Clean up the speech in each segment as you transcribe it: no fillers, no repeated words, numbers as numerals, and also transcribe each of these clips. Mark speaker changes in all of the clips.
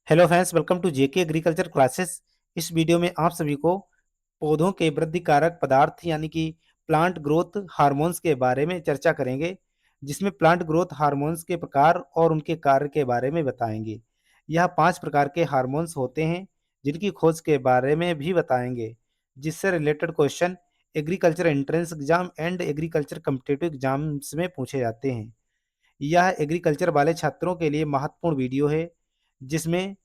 Speaker 1: Hello friends, welcome to JK agriculture classes. इस video में आप सभी को पौधों के वृद्धि कारक पदार्थ यानी कि प्लांट ग्रोथ हार्मोन्स के बारे में चर्चा करेंगे, जिसमें प्लांट ग्रोथ हार्मोन्स के प्रकार और उनके कार्य के बारे में बताएंगे। यह 5 प्रकार के हार्मोन्स होते हैं, जिनकी खोज के बारे में भी बताएंगे, जिससे related question agriculture entrance exam and agriculture competitive exams में पूछे जाते हैं। यह एग्रीकल्चर वाले छात्रों के लिए महत्वपूर्ण वीडियो है, जिसमें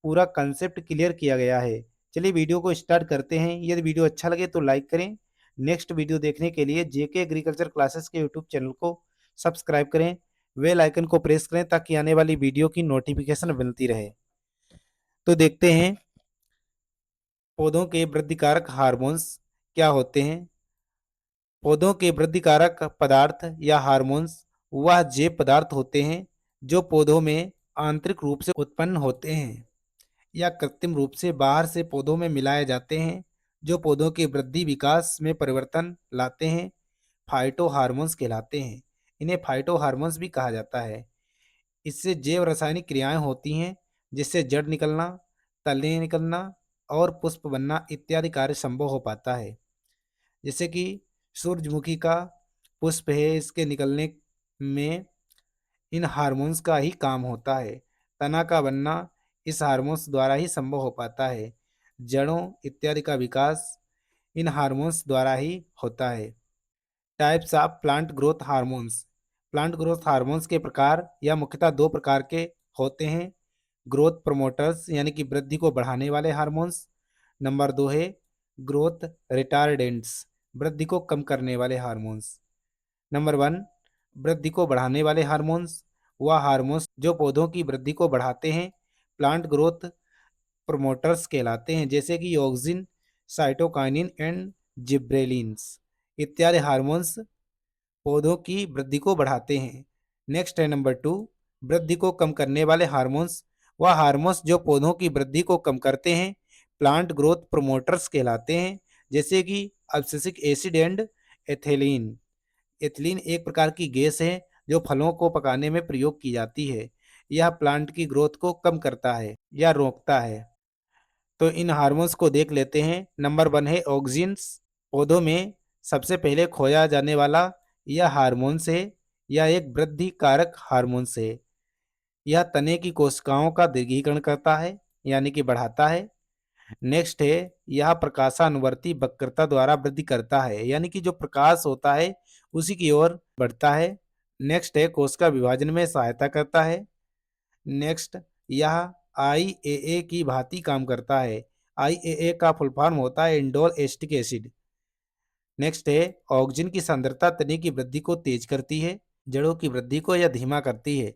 Speaker 1: पूरा कंसेप्ट क्लियर किया गया है। चलिए वीडियो को स्टार्ट करते हैं। यदि वीडियो अच्छा लगे तो लाइक करें। नेक्स्ट वीडियो देखने के लिए जेके एग्रीकल्चर क्लासेस के यूट्यूब चैनल को सब्सक्राइब करें, बेल आइकन को प्रेस करें ताकि आने वाली वीडियो की नोटिफिकेशन मिलती रहे। तो देखते हैं पौधों के वृद्धिकारक हार्मोन्स क्या होते हैं। पौधों के वृद्धिकारक पदार्थ या हार्मोन्स वह जैव पदार्थ होते हैं जो पौधों में आंतरिक रूप से उत्पन्न होते हैं या कृत्रिम रूप से बाहर से पौधों में मिलाए जाते हैं, जो पौधों के वृद्धि विकास में परिवर्तन लाते हैं। फाइटो हार्मोन्स कहलाते हैं। इन्हें फाइटो हार्मोन्स भी कहा जाता है। इससे जैव रासायनिक क्रियाएं होती हैं, जिससे जड़ निकलना, तने निकलना और पुष्प बनना इत्यादि कार्य संभव हो पाता है। जैसे कि सूरजमुखी का पुष्प है, इसके निकलने में इन हार्मोन्स का ही काम होता है। तना का बनना इस हार्मोन्स द्वारा ही संभव हो पाता है। जड़ों इत्यादि का विकास इन हार्मोन्स द्वारा ही होता है। Types of plant growth hormones. Plant growth hormones के प्रकार या मुख्यतः 2 प्रकार के होते हैं। ग्रोथ प्रमोटर्स यानी कि वृद्धि को बढ़ाने वाले हार्मोन्स। नंबर 2 है ग्रोथ रिटार्डेंट्स, वृद्धि को कम करने वाले हार्मोन्स। नंबर 1 वृद्धि को बढ़ाने वाले हार्मोन्स वह हार्मोन्स जो पौधों की वृद्धि को बढ़ाते हैं, प्लांट ग्रोथ प्रमोटर्स कहलाते हैं, जैसे कि ऑक्सिन, साइटोकाइनिन एंड जिब्रेलिन्स इत्यादि हार्मोन्स पौधों की वृद्धि को बढ़ाते हैं। नेक्स्ट है नंबर 2 वृद्धि को कम करने वाले हार्मोन्स वह हार्मोन्स जो पौधों की वृद्धि को कम करते हैं, प्लांट ग्रोथ प्रमोटर्स कहलाते हैं, जैसे कि अब्सिसिक एसिड एंड एथिलीन। एथिलीन एक प्रकार की गैस है जो फलों को पकाने में प्रयोग की जाती है। यह प्लांट की ग्रोथ को कम करता है या रोकता है। तो इन हार्मोन्स को देख लेते हैं। नंबर 1 है ऑक्सिन्स। पौधों में सबसे पहले खोया जाने वाला यह हार्मोन्स है। यह एक वृद्धि कारक हार्मोन्स है। यह तने की कोशिकाओं का दीर्घीकरण करता है यानी कि बढ़ाता है। नेक्स्ट है यह प्रकाशानुवर्ती वक्रता द्वारा वृद्धि करता है, यानी कि जो प्रकाश होता है उसी की ओर बढ़ता है। नेक्स्ट है कोशिका विभाजन में सहायता करता है। नेक्स्ट यह आईएए की भांति काम करता है। आईएए का फुल फॉर्म होता है इंडोल एस्टिक एसिड। नेक्स्ट है ऑक्सीजन की सांद्रता तने की वृद्धि को तेज करती है, जड़ों की वृद्धि को यह धीमा करती है।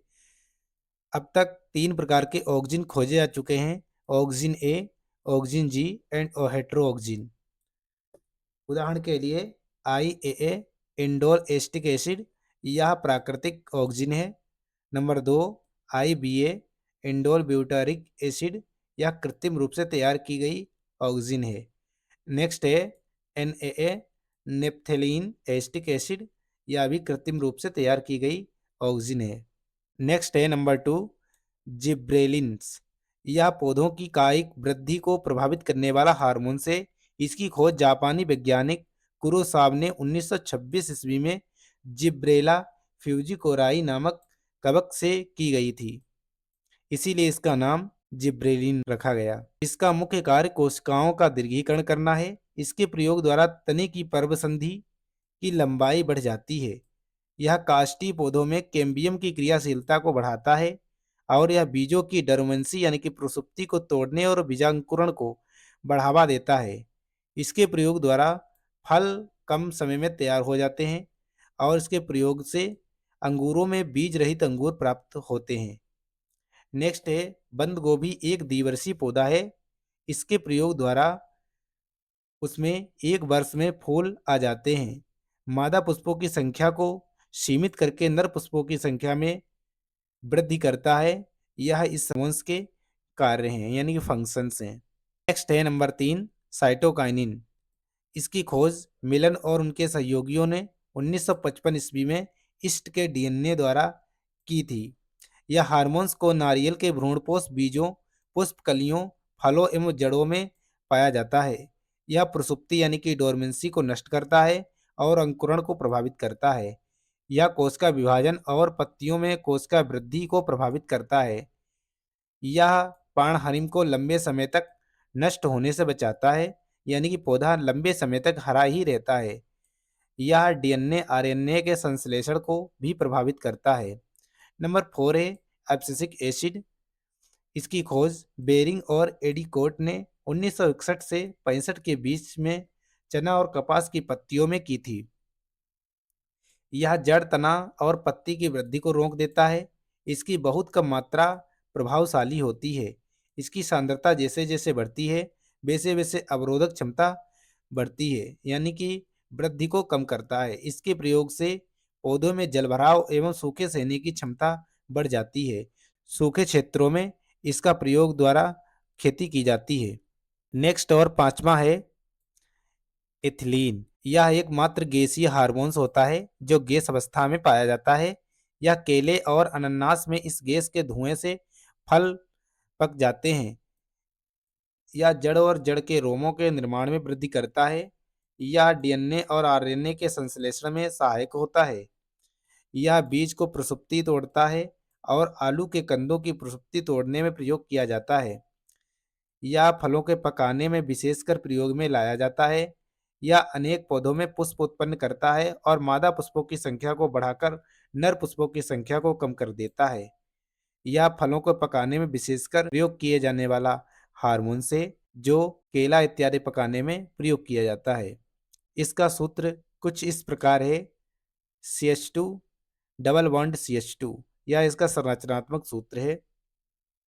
Speaker 1: अब तक 3 प्रकार के ऑक्सीजन खोजे जा चुके हैं, oxygen A, oxygen G and hetero oxygen. उदाहरण के लिए आईएए इंडोल एस्टिक एसिड यह प्राकृतिक ऑक्सीजन है। Number 2 IBA indole butyric acid यह कृत्रिम रूप से तैयार की गई ऑक्सीजन है। नेक्स्ट है एनएए नेप्थेलीन एस्टिक एसिड यह भी कृत्रिम रूप से तैयार की गई ऑक्सीजन है। नेक्स्ट है नंबर 2 जिब्रेलिन्स। यह पौधों की कायिक वृद्धि को प्रभावित करने वाला हार्मोन है। इसकी खोज जापानी वैज्ञानिक कुरोसावा ने 1926 ईस्वी में जिब्रेला फ्यूजिकोराई नामक कवक से की गई थी, इसीलिए इसका नाम जिब्रेलिन रखा गया। इसका मुख्य कार्य कोशिकाओं का दीर्घीकरण करना है। इसके प्रयोग द्वारा तने की पर्व संधि की लंबाई बढ़ जाती है। यह काष्ठीय पौधों में कैम्बियम की क्रियाशीलता को बढ़ाता है और यह बीजों की डोर्मेंसी यानी कि प्रसुप्ति को तोड़ने और बीजांकुरण को बढ़ावा देता है। इसके प्रयोग द्वारा फल कम समय में तैयार हो जाते हैं और इसके प्रयोग से अंगूरों में बीज रहित अंगूर प्राप्त होते हैं। नेक्स्ट है बंद गोभी एक द्विवर्षीय पौधा है। इसके प्रयोग द्वारा उसमें एक वर्ष में फूल आ जाते हैं। मादा पुष्पों की संख्या को सीमित करके नर पुष्पों की संख्या में वृद्धि करता है। यह इस वंश के कार्य हैं यानी कि फंक्शंस हैं। नेक्स्ट है नंबर 3 साइटोकाइनिन। इसकी खोज मिलन और उनके सहयोगियों ने 1955 ईस्वी में ईस्ट के डीएनए द्वारा की थी। यह हार्मोन्स को नारियल के भ्रूणपोष बीजों पुष्प, कलियों, फलों एवं जड़ों में पाया जाता है। यह प्रसुप्ति यानी कि डोरमेंसी को नष्ट करता है और अंकुरण को प्रभावित करता है। यह कोशिका विभाजन और पत्तियों में कोशिका वृद्धि को प्रभावित करता है। यह पर्णहरिम को लंबे समय तक नष्ट होने से बचाता है, यानी कि पौधा लंबे समय तक हरा ही रहता है। यह डीएनए आरएनए के संश्लेषण को भी प्रभावित करता है। नंबर 4 है एब्सिसिक एसिड। इसकी खोज बेरिंग और एडिकोट ने 1961 से 65 के बीच में चना और कपास की पत्तियों में की थी। यह जड़, तना और पत्ती की वृद्धि को रोक देता है। इसकी बहुत कम मात्रा प्रभावशाली होती है। इसकी सांद्रता जैसे जैसे बढ़ती है वैसे वैसे अवरोधक क्षमता बढ़ती है, यानी कि वृद्धि को कम करता है। इसके प्रयोग से पौधों में जलभराव एवं सूखे सहने की क्षमता बढ़ जाती है। सूखे क्षेत्रों में इसका प्रयोग द्वारा खेती की जाती है। नेक्स्ट और पांचवा है एथिलीन। यह एकमात्र गैसीय हार्मोन्स होता है जो गैस अवस्था में पाया जाता है। यह केले और अनानास में इस गैस के धुएं से फल पक जाते हैं। यह जड़ और जड़ के रोमों के निर्माण में वृद्धि करता है। यह डीएनए और आरएनए के संश्लेषण में सहायक होता है। यह बीज को प्रसुप्ति तोड़ता है और आलू के कंदों की प्रसुप्ति तोड़ने में प्रयोग किया जाता है। या फलों के पकाने में विशेषकर प्रयोग में लाया जाता है। यह अनेक पौधों में पुष्प उत्पन्न करता है और मादा पुष्पों की संख्या को बढ़ाकर नर पुष्पों की संख्या को कम कर देता है। यह फलों को पकाने में विशेषकर प्रयोग किए जाने वाला हार्मोन से जो केला इत्यादि पकाने में प्रयोग किया जाता है। इसका सूत्र कुछ इस प्रकार है CH2 डबल बॉन्ड CH2। यह इसका संरचनात्मक सूत्र है।